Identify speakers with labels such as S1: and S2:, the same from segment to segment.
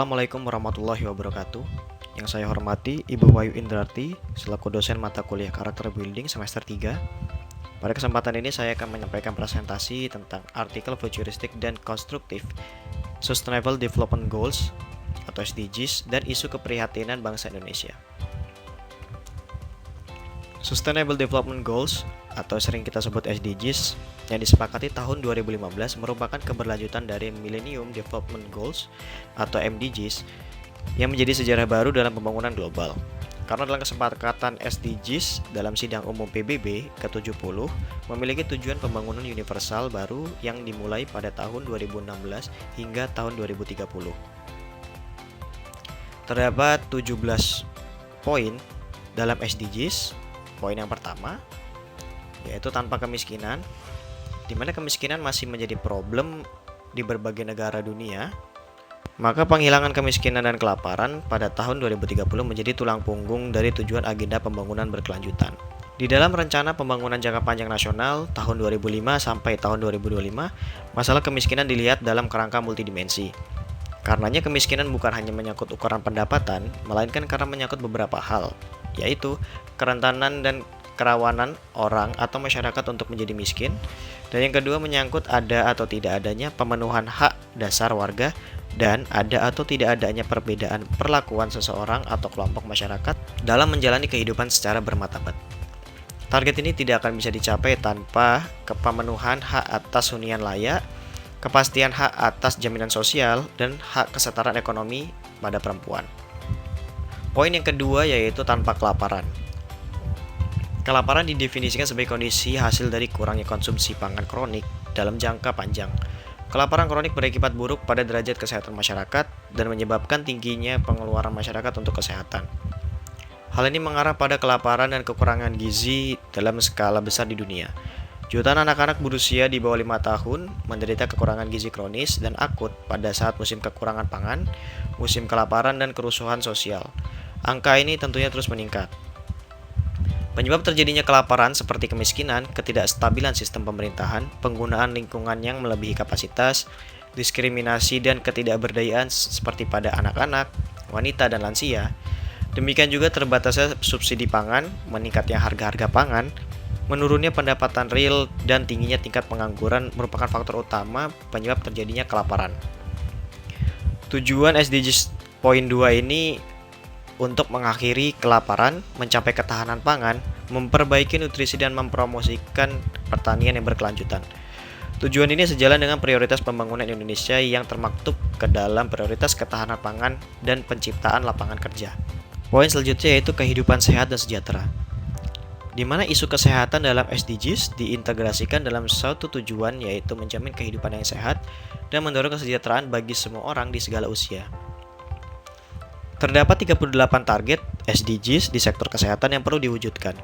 S1: Assalamualaikum warahmatullahi wabarakatuh. Yang saya hormati Ibu Wahyu Indrati selaku dosen mata kuliah Karakter Building semester 3. Pada kesempatan ini saya akan menyampaikan presentasi tentang artikel futuristik dan konstruktif Sustainable Development Goals atau SDGs dan isu keprihatinan bangsa Indonesia. Sustainable Development Goals atau sering kita sebut SDGs yang disepakati tahun 2015 merupakan keberlanjutan dari Millennium Development Goals atau MDGs yang menjadi sejarah baru dalam pembangunan global. Karena dalam kesepakatan SDGs dalam sidang umum PBB ke-70 memiliki tujuan pembangunan universal baru yang dimulai pada tahun 2016 hingga tahun 2030. Terdapat 17 poin dalam SDGs. Poin yang pertama yaitu tanpa kemiskinan, di mana kemiskinan masih menjadi problem di berbagai negara dunia. Maka penghilangan kemiskinan dan kelaparan pada tahun 2030 menjadi tulang punggung dari tujuan agenda pembangunan berkelanjutan. Di dalam rencana pembangunan jangka panjang nasional tahun 2005 sampai tahun 2025, masalah kemiskinan dilihat dalam kerangka multidimensi. Karenanya kemiskinan bukan hanya menyangkut ukuran pendapatan, melainkan karena menyangkut beberapa hal, yaitu kerentanan dan kerawanan orang atau masyarakat untuk menjadi miskin, dan yang kedua menyangkut ada atau tidak adanya pemenuhan hak dasar warga dan ada atau tidak adanya perbedaan perlakuan seseorang atau kelompok masyarakat dalam menjalani kehidupan secara bermartabat. Target ini tidak akan bisa dicapai tanpa pemenuhan hak atas hunian layak, kepastian hak atas jaminan sosial, dan hak kesetaraan ekonomi pada perempuan. Poin yang kedua yaitu tanpa kelaparan. Kelaparan didefinisikan sebagai kondisi hasil dari kurangnya konsumsi pangan kronik dalam jangka panjang. Kelaparan kronik berakibat buruk pada derajat kesehatan masyarakat dan menyebabkan tingginya pengeluaran masyarakat untuk kesehatan. Hal ini mengarah pada kelaparan dan kekurangan gizi dalam skala besar di dunia. Jutaan anak-anak berusia di bawah 5 tahun menderita kekurangan gizi kronis dan akut pada saat musim kekurangan pangan, musim kelaparan, dan kerusuhan sosial. Angka ini tentunya terus meningkat. Penyebab terjadinya kelaparan seperti kemiskinan, ketidakstabilan sistem pemerintahan, penggunaan lingkungan yang melebihi kapasitas, diskriminasi dan ketidakberdayaan seperti pada anak-anak, wanita, dan lansia. Demikian juga terbatasnya subsidi pangan, meningkatnya harga-harga pangan, menurunnya pendapatan real, dan tingginya tingkat pengangguran merupakan faktor utama penyebab terjadinya kelaparan. Tujuan SDGs poin 2 ini untuk mengakhiri kelaparan, mencapai ketahanan pangan, memperbaiki nutrisi, dan mempromosikan pertanian yang berkelanjutan. Tujuan ini sejalan dengan prioritas pembangunan Indonesia yang termaktub ke dalam prioritas ketahanan pangan dan penciptaan lapangan kerja. Poin selanjutnya yaitu kehidupan sehat dan sejahtera, di mana isu kesehatan dalam SDGs diintegrasikan dalam satu tujuan yaitu menjamin kehidupan yang sehat dan mendorong kesejahteraan bagi semua orang di segala usia. Terdapat 38 target SDGs di sektor kesehatan yang perlu diwujudkan.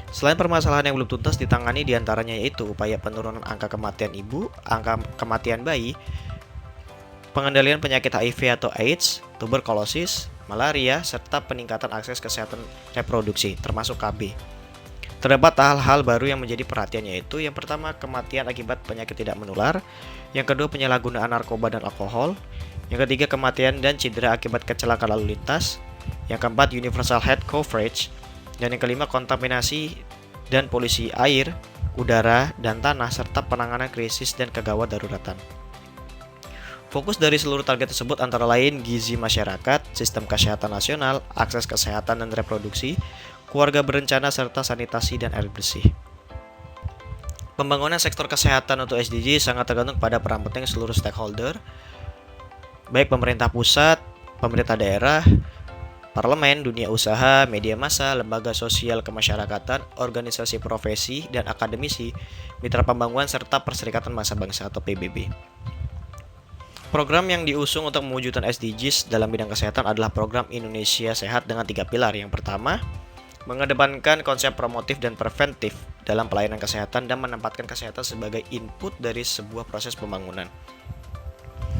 S1: Selain permasalahan yang belum tuntas ditangani diantaranya yaitu upaya penurunan angka kematian ibu, angka kematian bayi, pengendalian penyakit HIV atau AIDS, tuberkulosis, malaria, serta peningkatan akses kesehatan reproduksi, termasuk KB. Terdapat hal-hal baru yang menjadi perhatian yaitu yang pertama kematian akibat penyakit tidak menular, yang kedua penyalahgunaan narkoba dan alkohol, yang ketiga kematian dan cedera akibat kecelakaan lalu lintas, yang keempat universal health coverage, dan yang kelima kontaminasi dan polusi air, udara, dan tanah serta penanganan krisis dan kegawat daruratan. Fokus dari seluruh target tersebut antara lain gizi masyarakat, sistem kesehatan nasional, akses kesehatan dan reproduksi, keluarga berencana serta sanitasi dan air bersih. Pembangunan sektor kesehatan untuk SDG sangat tergantung pada peran penting seluruh stakeholder, baik pemerintah pusat, pemerintah daerah, parlemen, dunia usaha, media massa, lembaga sosial kemasyarakatan, organisasi profesi, dan akademisi, mitra pembangunan, serta Perserikatan Bangsa-Bangsa atau PBB. Program yang diusung untuk mewujudkan SDGs dalam bidang kesehatan adalah program Indonesia Sehat dengan 3 pilar. Yang pertama, mengedepankan konsep promotif dan preventif dalam pelayanan kesehatan dan menempatkan kesehatan sebagai input dari sebuah proses pembangunan.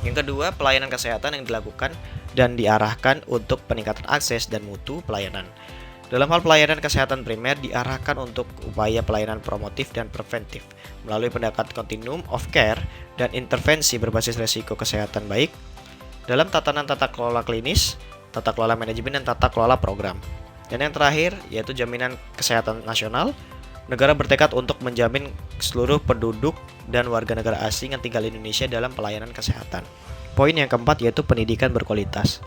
S1: Yang kedua, pelayanan kesehatan yang dilakukan dan diarahkan untuk peningkatan akses dan mutu pelayanan. Dalam hal pelayanan kesehatan primer diarahkan untuk upaya pelayanan promotif dan preventif melalui pendekatan continuum of care dan intervensi berbasis resiko kesehatan baik, dalam tatanan tata kelola klinis, tata kelola manajemen, dan tata kelola program. Dan yang terakhir yaitu jaminan kesehatan nasional. Negara bertekad untuk menjamin seluruh penduduk dan warga negara asing yang tinggal di Indonesia dalam pelayanan kesehatan. Poin yang keempat yaitu pendidikan berkualitas,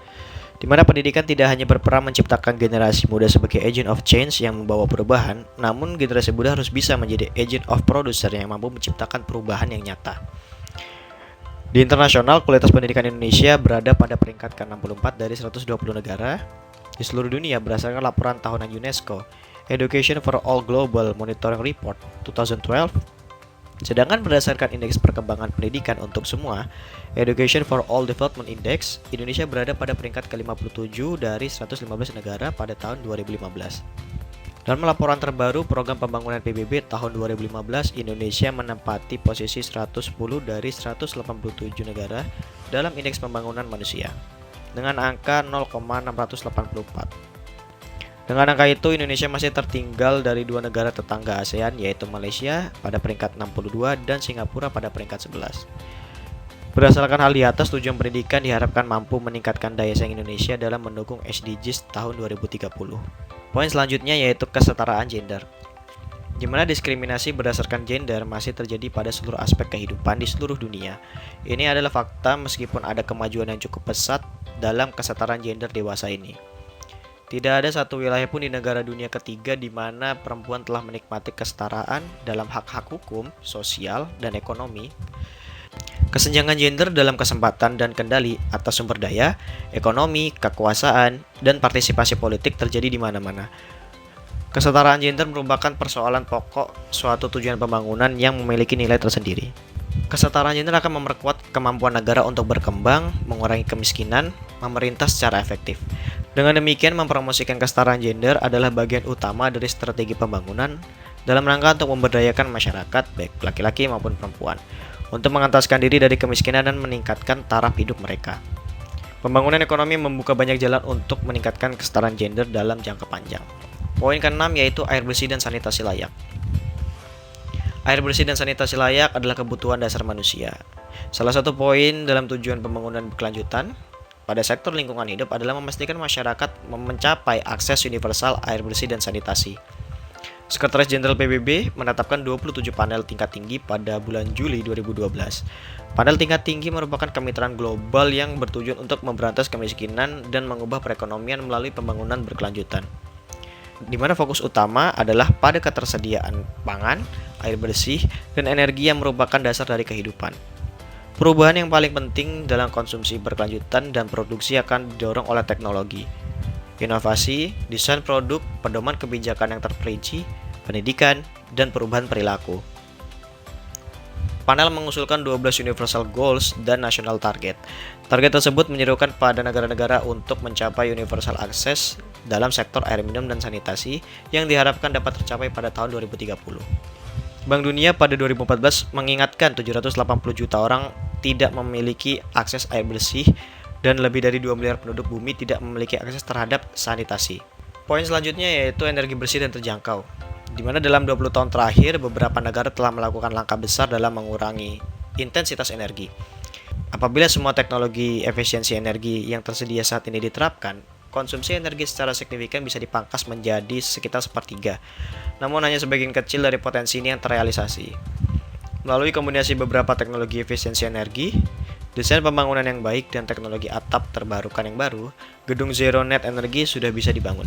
S1: di mana pendidikan tidak hanya berperan menciptakan generasi muda sebagai agent of change yang membawa perubahan, namun generasi muda harus bisa menjadi agent of producer yang mampu menciptakan perubahan yang nyata. Di internasional, kualitas pendidikan Indonesia berada pada peringkat ke-64 dari 120 negara di seluruh dunia berdasarkan laporan tahunan UNESCO, Education for All Global Monitoring Report 2012. Sedangkan berdasarkan Indeks Perkembangan Pendidikan untuk Semua, Education for All Development Index, Indonesia berada pada peringkat ke-57 dari 115 negara pada tahun 2015. Dalam laporan terbaru Program Pembangunan PBB tahun 2015, Indonesia menempati posisi 110 dari 187 negara dalam Indeks Pembangunan Manusia, dengan angka 0,684. Dengan angka itu, Indonesia masih tertinggal dari dua negara tetangga ASEAN, yaitu Malaysia pada peringkat 62 dan Singapura pada peringkat 11. Berdasarkan hal di atas, tujuan pendidikan diharapkan mampu meningkatkan daya saing Indonesia dalam mendukung SDGs tahun 2030. Poin selanjutnya yaitu kesetaraan gender, di mana diskriminasi berdasarkan gender masih terjadi pada seluruh aspek kehidupan di seluruh dunia. Ini adalah fakta meskipun ada kemajuan yang cukup pesat dalam kesetaraan gender dewasa ini. Tidak ada satu wilayah pun di negara dunia ketiga di mana perempuan telah menikmati kesetaraan dalam hak-hak hukum, sosial, dan ekonomi. Kesenjangan gender dalam kesempatan dan kendali atas sumber daya, ekonomi, kekuasaan, dan partisipasi politik terjadi di mana-mana. Kesetaraan gender merupakan persoalan pokok suatu tujuan pembangunan yang memiliki nilai tersendiri. Kesetaraan gender akan memperkuat kemampuan negara untuk berkembang, mengurangi kemiskinan, memerintah secara efektif. Dengan demikian, mempromosikan kesetaraan gender adalah bagian utama dari strategi pembangunan dalam rangka untuk memberdayakan masyarakat, baik laki-laki maupun perempuan, untuk mengentaskan diri dari kemiskinan dan meningkatkan taraf hidup mereka. Pembangunan ekonomi membuka banyak jalan untuk meningkatkan kesetaraan gender dalam jangka panjang. Poin ke-6 yaitu air bersih dan sanitasi layak. Air bersih dan sanitasi layak adalah kebutuhan dasar manusia. Salah satu poin dalam tujuan pembangunan berkelanjutan pada sektor lingkungan hidup adalah memastikan masyarakat mencapai akses universal air bersih dan sanitasi. Sekretaris Jenderal PBB menetapkan 27 panel tingkat tinggi pada bulan Juli 2012. Panel tingkat tinggi merupakan kemitraan global yang bertujuan untuk memberantas kemiskinan dan mengubah perekonomian melalui pembangunan berkelanjutan, di mana fokus utama adalah pada ketersediaan pangan, air bersih, dan energi yang merupakan dasar dari kehidupan. Perubahan yang paling penting dalam konsumsi berkelanjutan dan produksi akan didorong oleh teknologi, inovasi, desain produk, pedoman kebijakan yang terperinci, pendidikan, dan perubahan perilaku. Panel mengusulkan 12 Universal Goals dan National Target. Target tersebut menyerukan pada negara-negara untuk mencapai universal akses dalam sektor air minum dan sanitasi yang diharapkan dapat tercapai pada tahun 2030. Bank Dunia pada 2014 mengingatkan 780 juta orang tidak memiliki akses air bersih dan lebih dari 2 miliar penduduk bumi tidak memiliki akses terhadap sanitasi. Poin selanjutnya yaitu energi bersih dan terjangkau, di mana dalam 20 tahun terakhir beberapa negara telah melakukan langkah besar dalam mengurangi intensitas energi. Apabila semua teknologi efisiensi energi yang tersedia saat ini diterapkan, konsumsi energi secara signifikan bisa dipangkas menjadi sekitar sepertiga. Namun hanya sebagian kecil dari potensi ini yang terrealisasi. Melalui kombinasi beberapa teknologi efisiensi energi, desain pembangunan yang baik, dan teknologi atap terbarukan yang baru, gedung Zero Net Energy sudah bisa dibangun.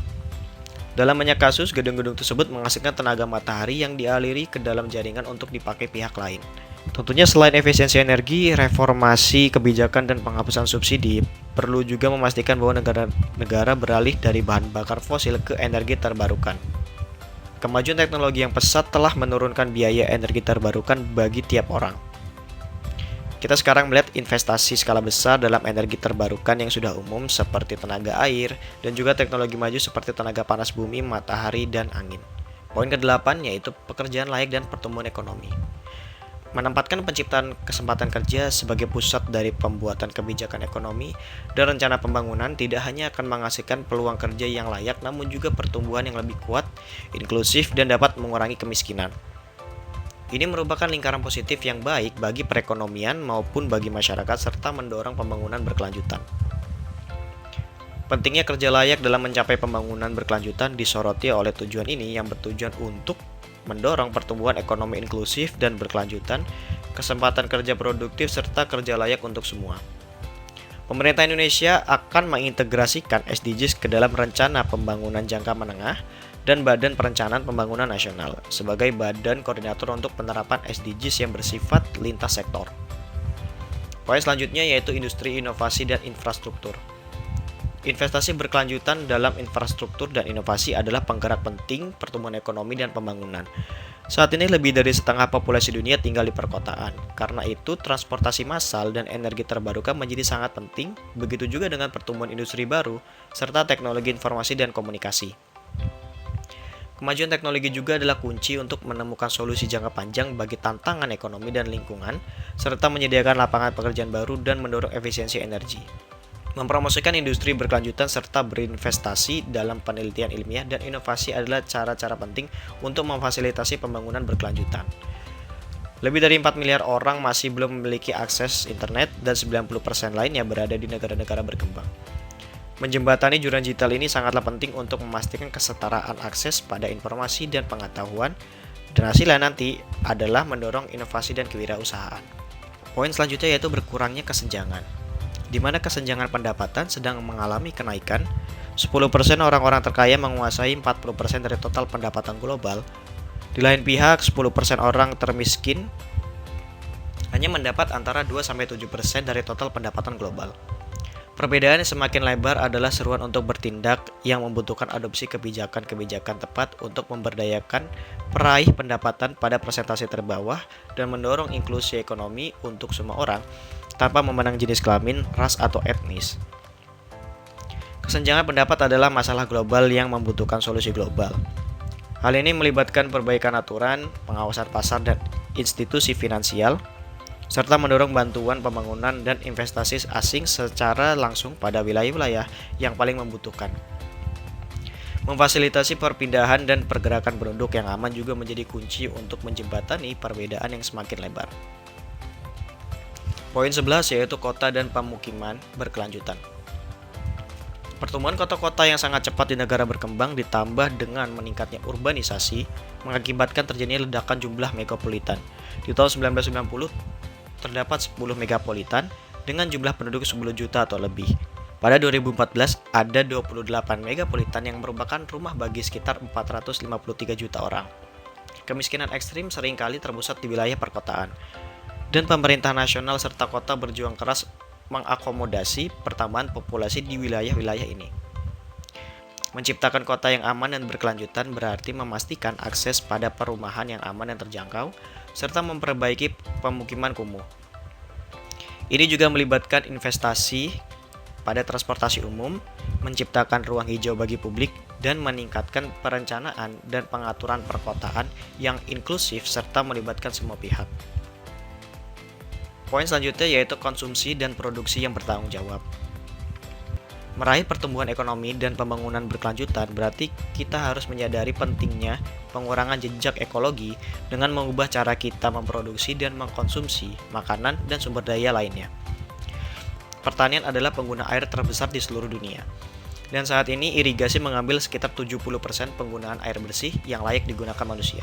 S1: Dalam banyak kasus, gedung-gedung tersebut menghasilkan tenaga matahari yang dialiri ke dalam jaringan untuk dipakai pihak lain. Tentunya selain efisiensi energi, reformasi kebijakan dan penghapusan subsidi perlu juga memastikan bahwa negara-negara beralih dari bahan bakar fosil ke energi terbarukan. Kemajuan teknologi yang pesat telah menurunkan biaya energi terbarukan bagi tiap orang. Kita sekarang melihat investasi skala besar dalam energi terbarukan yang sudah umum seperti tenaga air dan juga teknologi maju seperti tenaga panas bumi, matahari, dan angin. Poin ke-8 yaitu pekerjaan layak dan pertumbuhan ekonomi. Menempatkan penciptaan kesempatan kerja sebagai pusat dari pembuatan kebijakan ekonomi dan rencana pembangunan tidak hanya akan menghasilkan peluang kerja yang layak, namun juga pertumbuhan yang lebih kuat, inklusif, dan dapat mengurangi kemiskinan. Ini merupakan lingkaran positif yang baik bagi perekonomian maupun bagi masyarakat serta mendorong pembangunan berkelanjutan. Pentingnya kerja layak dalam mencapai pembangunan berkelanjutan disoroti oleh tujuan ini yang bertujuan untuk mendorong pertumbuhan ekonomi inklusif dan berkelanjutan, kesempatan kerja produktif, serta kerja layak untuk semua. Pemerintah Indonesia akan mengintegrasikan SDGs ke dalam Rencana Pembangunan Jangka Menengah dan Badan Perencanaan Pembangunan Nasional sebagai badan koordinator untuk penerapan SDGs yang bersifat lintas sektor. Poin selanjutnya yaitu industri, inovasi, dan infrastruktur. Investasi berkelanjutan dalam infrastruktur dan inovasi adalah penggerak penting pertumbuhan ekonomi dan pembangunan. Saat ini lebih dari setengah populasi dunia tinggal di perkotaan. Karena itu, transportasi massal dan energi terbarukan menjadi sangat penting, begitu juga dengan pertumbuhan industri baru, serta teknologi informasi dan komunikasi. Kemajuan teknologi juga adalah kunci untuk menemukan solusi jangka panjang bagi tantangan ekonomi dan lingkungan, serta menyediakan lapangan pekerjaan baru dan mendorong efisiensi energi. Mempromosikan industri berkelanjutan serta berinvestasi dalam penelitian ilmiah dan inovasi adalah cara-cara penting untuk memfasilitasi pembangunan berkelanjutan. Lebih dari 4 miliar orang masih belum memiliki akses internet dan 90% lainnya berada di negara-negara berkembang. Menjembatani jurang digital ini sangatlah penting untuk memastikan kesetaraan akses pada informasi dan pengetahuan, dan hasilnya nanti adalah mendorong inovasi dan kewirausahaan. Poin selanjutnya yaitu berkurangnya kesenjangan, di mana kesenjangan pendapatan sedang mengalami kenaikan. 10% orang-orang terkaya menguasai 40% dari total pendapatan global. Di lain pihak, 10% orang termiskin hanya mendapat antara 2-7% dari total pendapatan global. Perbedaan yang semakin lebar adalah seruan untuk bertindak yang membutuhkan adopsi kebijakan-kebijakan tepat untuk memberdayakan peraih pendapatan pada persentase terbawah dan mendorong inklusi ekonomi untuk semua orang, tanpa memandang jenis kelamin, ras, atau etnis. Kesenjangan pendapat adalah masalah global yang membutuhkan solusi global. Hal ini melibatkan perbaikan aturan, pengawasan pasar dan institusi finansial, serta mendorong bantuan pembangunan dan investasi asing secara langsung pada wilayah-wilayah yang paling membutuhkan. Memfasilitasi perpindahan dan pergerakan penduduk yang aman juga menjadi kunci untuk menjembatani perbedaan yang semakin lebar. Poin 11 yaitu kota dan pemukiman berkelanjutan. Pertumbuhan kota-kota yang sangat cepat di negara berkembang ditambah dengan meningkatnya urbanisasi mengakibatkan terjadinya ledakan jumlah megapolitan. Di tahun 1990 terdapat 10 megapolitan dengan jumlah penduduk 10 juta atau lebih. Pada 2014 ada 28 megapolitan yang merupakan rumah bagi sekitar 453 juta orang. Kemiskinan ekstrim seringkali terpusat di wilayah perkotaan. Dan pemerintah nasional serta kota berjuang keras mengakomodasi pertambahan populasi di wilayah-wilayah ini. Menciptakan kota yang aman dan berkelanjutan berarti memastikan akses pada perumahan yang aman dan terjangkau, serta memperbaiki pemukiman kumuh. Ini juga melibatkan investasi pada transportasi umum, menciptakan ruang hijau bagi publik, dan meningkatkan perencanaan dan pengaturan perkotaan yang inklusif serta melibatkan semua pihak. Poin selanjutnya yaitu konsumsi dan produksi yang bertanggung jawab. Meraih pertumbuhan ekonomi dan pembangunan berkelanjutan berarti kita harus menyadari pentingnya pengurangan jejak ekologi dengan mengubah cara kita memproduksi dan mengkonsumsi makanan dan sumber daya lainnya. Pertanian adalah pengguna air terbesar di seluruh dunia. Dan saat ini irigasi mengambil sekitar 70% penggunaan air bersih yang layak digunakan manusia.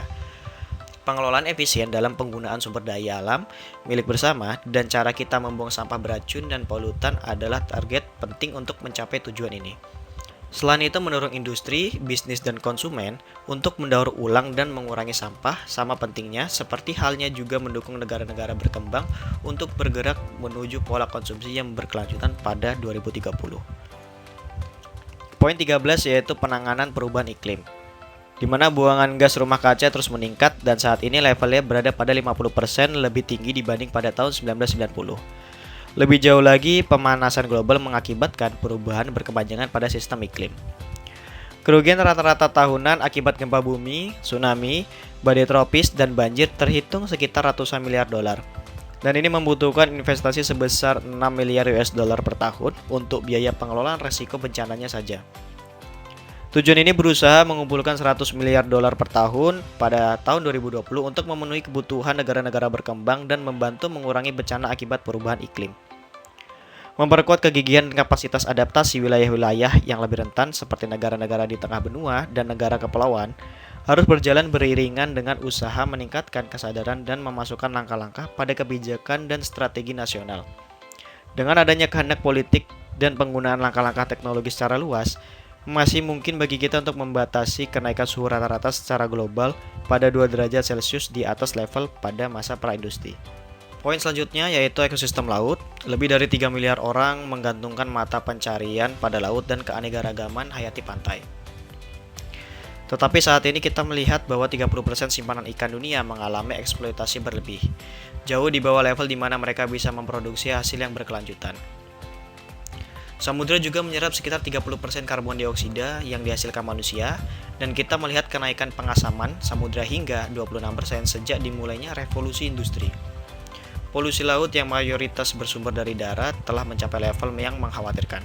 S1: Pengelolaan efisien dalam penggunaan sumber daya alam milik bersama dan cara kita membuang sampah beracun dan polutan adalah target penting untuk mencapai tujuan ini. Selain itu, mendorong industri, bisnis, dan konsumen untuk mendaur ulang dan mengurangi sampah sama pentingnya, seperti halnya juga mendukung negara-negara berkembang untuk bergerak menuju pola konsumsi yang berkelanjutan pada 2030. Poin 13 yaitu penanganan perubahan iklim, di mana buangan gas rumah kaca terus meningkat dan saat ini levelnya berada pada 50% lebih tinggi dibanding pada tahun 1990. Lebih jauh lagi, pemanasan global mengakibatkan perubahan berkepanjangan pada sistem iklim. Kerugian rata-rata tahunan akibat gempa bumi, tsunami, badai tropis, dan banjir terhitung sekitar ratusan miliar dolar. Dan ini membutuhkan investasi sebesar 6 miliar US dollar per tahun untuk biaya pengelolaan resiko bencananya saja. Tujuan ini berusaha mengumpulkan 100 miliar dolar per tahun pada tahun 2020 untuk memenuhi kebutuhan negara-negara berkembang dan membantu mengurangi bencana akibat perubahan iklim. Memperkuat kegigihan dan kapasitas adaptasi wilayah-wilayah yang lebih rentan seperti negara-negara di tengah benua dan negara kepulauan harus berjalan beriringan dengan usaha meningkatkan kesadaran dan memasukkan langkah-langkah pada kebijakan dan strategi nasional. Dengan adanya kehendak politik dan penggunaan langkah-langkah teknologi secara luas, masih mungkin bagi kita untuk membatasi kenaikan suhu rata-rata secara global pada 2 derajat Celcius di atas level pada masa praindustri. Poin selanjutnya yaitu ekosistem laut. Lebih dari 3 miliar orang menggantungkan mata pencarian pada laut dan keanekaragaman hayati pantai. Tetapi saat ini kita melihat bahwa 30% simpanan ikan dunia mengalami eksploitasi berlebih, jauh di bawah level di mana mereka bisa memproduksi hasil yang berkelanjutan. Samudra juga menyerap sekitar 30% karbon dioksida yang dihasilkan manusia, dan kita melihat kenaikan pengasaman samudra hingga 26% sejak dimulainya revolusi industri. Polusi laut yang mayoritas bersumber dari darat telah mencapai level yang mengkhawatirkan,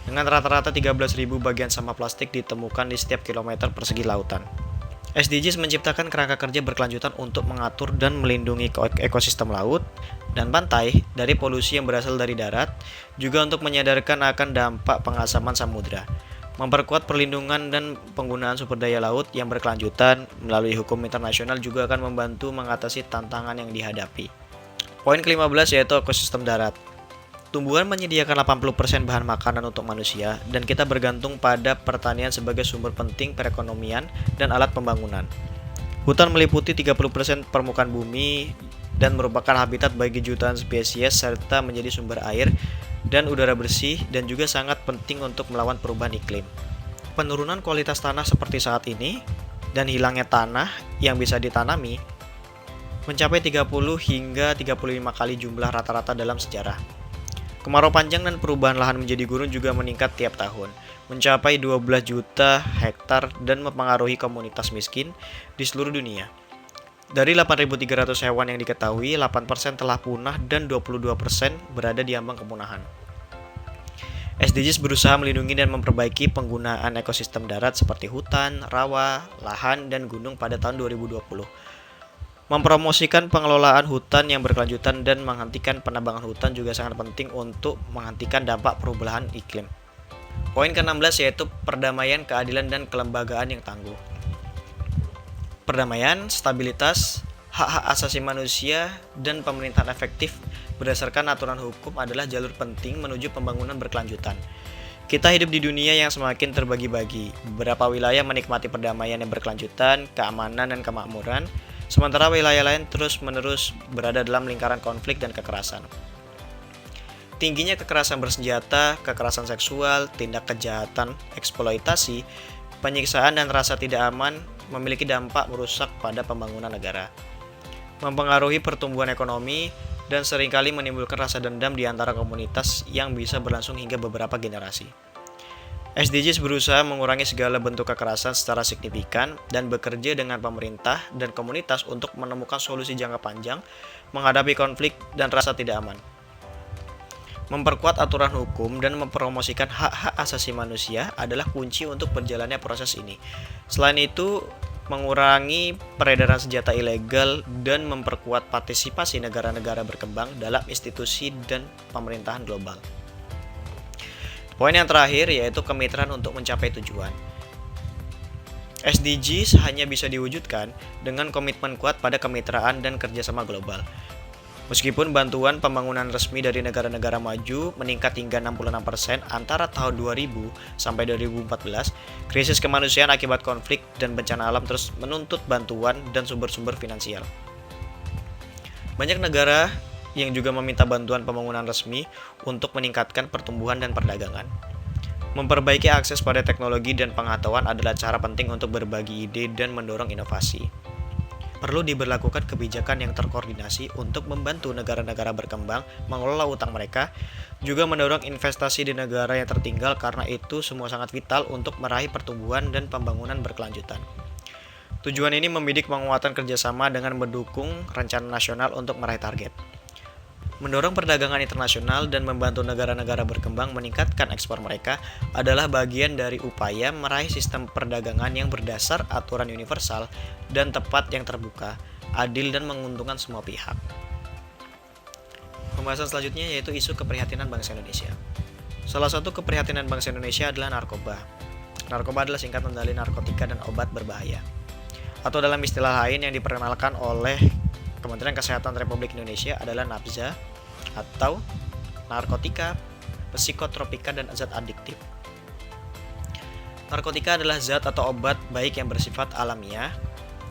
S1: dengan rata-rata 13.000 bagian sampah plastik ditemukan di setiap kilometer persegi lautan. SDGs menciptakan kerangka kerja berkelanjutan untuk mengatur dan melindungi ekosistem laut dan pantai dari polusi yang berasal dari darat, juga untuk menyadarkan akan dampak pengasaman samudra, memperkuat perlindungan dan penggunaan sumber daya laut yang berkelanjutan melalui hukum internasional juga akan membantu mengatasi tantangan yang dihadapi. Poin ke-15 yaitu ekosistem darat. Tumbuhan menyediakan 80% bahan makanan untuk manusia, dan kita bergantung pada pertanian sebagai sumber penting perekonomian dan alat pembangunan. Hutan meliputi 30% permukaan bumi dan merupakan habitat bagi jutaan spesies serta menjadi sumber air dan udara bersih, dan juga sangat penting untuk melawan perubahan iklim. Penurunan kualitas tanah seperti saat ini dan hilangnya tanah yang bisa ditanami mencapai 30 hingga 35 kali jumlah rata-rata dalam sejarah. Kemarau panjang dan perubahan lahan menjadi gurun juga meningkat tiap tahun, mencapai 12 juta hektar dan mempengaruhi komunitas miskin di seluruh dunia. Dari 8.300 hewan yang diketahui, 8% telah punah dan 22% berada di ambang kepunahan. SDGs berusaha melindungi dan memperbaiki penggunaan ekosistem darat seperti hutan, rawa, lahan, dan gunung pada tahun 2020. Mempromosikan pengelolaan hutan yang berkelanjutan dan menghentikan penebangan hutan juga sangat penting untuk menghentikan dampak perubahan iklim. Poin ke-16 yaitu perdamaian, keadilan, dan kelembagaan yang tangguh. Perdamaian, stabilitas, hak-hak asasi manusia, dan pemerintahan efektif berdasarkan aturan hukum adalah jalur penting menuju pembangunan berkelanjutan. Kita hidup di dunia yang semakin terbagi-bagi. Beberapa wilayah menikmati perdamaian yang berkelanjutan, keamanan, dan kemakmuran, sementara wilayah lain terus-menerus berada dalam lingkaran konflik dan kekerasan. Tingginya kekerasan bersenjata, kekerasan seksual, tindak kejahatan, eksploitasi, penyiksaan, dan rasa tidak aman memiliki dampak merusak pada pembangunan negara, mempengaruhi pertumbuhan ekonomi, dan seringkali menimbulkan rasa dendam di antara komunitas yang bisa berlangsung hingga beberapa generasi. SDGs berusaha mengurangi segala bentuk kekerasan secara signifikan dan bekerja dengan pemerintah dan komunitas untuk menemukan solusi jangka panjang menghadapi konflik dan rasa tidak aman. Memperkuat aturan hukum dan mempromosikan hak-hak asasi manusia adalah kunci untuk berjalannya proses ini. Selain itu, mengurangi peredaran senjata ilegal dan memperkuat partisipasi negara-negara berkembang dalam institusi dan pemerintahan global. Poin yang terakhir yaitu kemitraan untuk mencapai tujuan. SDGs hanya bisa diwujudkan dengan komitmen kuat pada kemitraan dan kerjasama global. Meskipun bantuan pembangunan resmi dari negara-negara maju meningkat hingga 66% antara tahun 2000 sampai 2014, krisis kemanusiaan akibat konflik dan bencana alam terus menuntut bantuan dan sumber-sumber finansial. Banyak negara yang juga meminta bantuan pembangunan resmi untuk meningkatkan pertumbuhan dan perdagangan. Memperbaiki akses pada teknologi dan pengetahuan adalah cara penting untuk berbagi ide dan mendorong inovasi. Perlu diberlakukan kebijakan yang terkoordinasi untuk membantu negara-negara berkembang mengelola utang mereka, juga mendorong investasi di negara yang tertinggal karena itu semua sangat vital untuk meraih pertumbuhan dan pembangunan berkelanjutan. Tujuan ini membidik penguatan kerjasama dengan mendukung rencana nasional untuk meraih target. Mendorong perdagangan internasional dan membantu negara-negara berkembang meningkatkan ekspor mereka adalah bagian dari upaya meraih sistem perdagangan yang berdasar aturan universal dan tepat yang terbuka, adil dan menguntungkan semua pihak. Pembahasan selanjutnya yaitu isu keprihatinan bangsa Indonesia. Salah satu keprihatinan bangsa Indonesia adalah narkoba. Narkoba adalah singkatan dari narkotika dan obat berbahaya. Atau dalam istilah lain yang diperkenalkan oleh Kementerian Kesehatan Republik Indonesia adalah NABZA atau narkotika, psikotropika, dan zat adiktif. Narkotika adalah zat atau obat baik yang bersifat alamiah,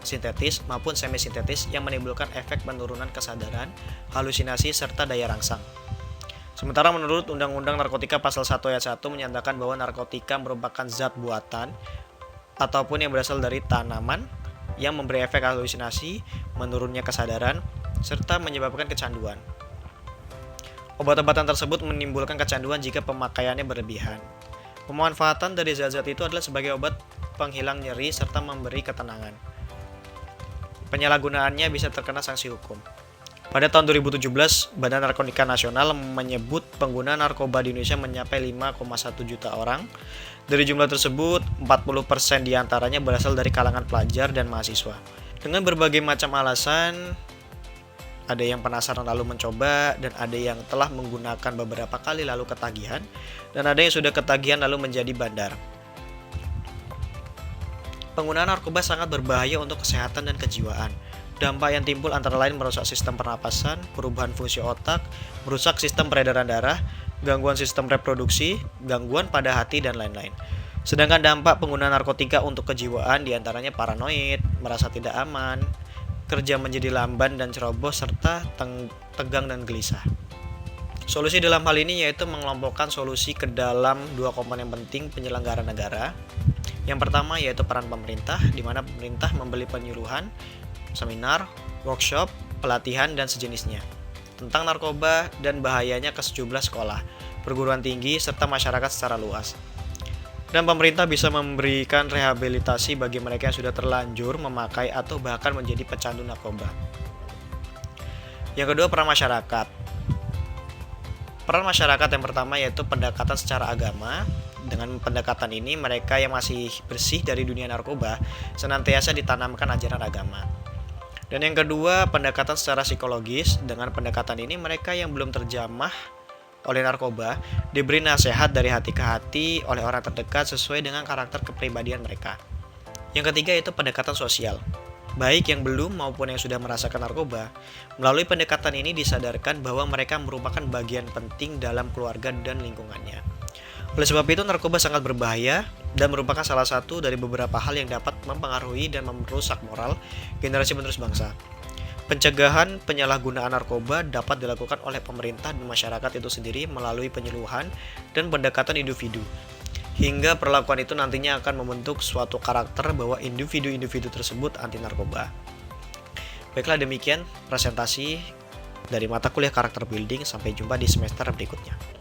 S1: sintetis maupun semi-sintetis yang menimbulkan efek penurunan kesadaran, halusinasi, serta daya rangsang. Sementara menurut Undang-Undang Narkotika Pasal 1 Ayat 1 menyatakan bahwa narkotika merupakan zat buatan ataupun yang berasal dari tanaman yang memberi efek halusinasi, menurunnya kesadaran, serta menyebabkan kecanduan. Obat-obatan tersebut menimbulkan kecanduan jika pemakaiannya berlebihan. Pemanfaatan dari zat-zat itu adalah sebagai obat penghilang nyeri serta memberi ketenangan. Penyalahgunaannya bisa terkena sanksi hukum. Pada tahun 2017, Badan Narkotika Nasional menyebut pengguna narkoba di Indonesia mencapai 5,1 juta orang. Dari jumlah tersebut, 40% diantaranya berasal dari kalangan pelajar dan mahasiswa. Dengan berbagai macam alasan, ada yang penasaran lalu mencoba, dan ada yang telah menggunakan beberapa kali lalu ketagihan, dan ada yang sudah ketagihan lalu menjadi bandar. Penggunaan narkoba sangat berbahaya untuk kesehatan dan kejiwaan. Dampak yang timbul antara lain merusak sistem pernapasan, perubahan fungsi otak, merusak sistem peredaran darah, gangguan sistem reproduksi, gangguan pada hati, dan lain-lain. Sedangkan dampak penggunaan narkotika untuk kejiwaan diantaranya paranoid, merasa tidak aman, kerja menjadi lamban dan ceroboh, serta tegang dan gelisah. Solusi dalam hal ini yaitu mengelompokkan solusi ke dalam dua komponen penting penyelenggara negara. Yang pertama yaitu peran pemerintah, di mana pemerintah membeli penyuluhan, seminar, workshop, pelatihan, dan sejenisnya tentang narkoba dan bahayanya ke sejumlah sekolah, perguruan tinggi, serta masyarakat secara luas. Dan pemerintah bisa memberikan rehabilitasi bagi mereka yang sudah terlanjur memakai atau bahkan menjadi pecandu narkoba. Yang kedua, peran masyarakat. Peran masyarakat yang pertama yaitu pendekatan secara agama. Dengan pendekatan ini, mereka yang masih bersih dari dunia narkoba senantiasa ditanamkan ajaran agama. Dan yang kedua, pendekatan secara psikologis. Dengan pendekatan ini, mereka yang belum terjamah oleh narkoba diberi nasihat dari hati ke hati oleh orang terdekat sesuai dengan karakter kepribadian mereka. Yang ketiga yaitu pendekatan sosial. Baik yang belum maupun yang sudah merasakan narkoba, melalui pendekatan ini disadarkan bahwa mereka merupakan bagian penting dalam keluarga dan lingkungannya. Oleh sebab itu, narkoba sangat berbahaya dan merupakan salah satu dari beberapa hal yang dapat mempengaruhi dan merusak moral generasi penerus bangsa. Pencegahan penyalahgunaan narkoba dapat dilakukan oleh pemerintah dan masyarakat itu sendiri melalui penyuluhan dan pendekatan individu. Hingga perlakuan itu nantinya akan membentuk suatu karakter bahwa individu-individu tersebut anti narkoba. Baiklah, demikian presentasi dari mata kuliah karakter building. Sampai jumpa di semester berikutnya.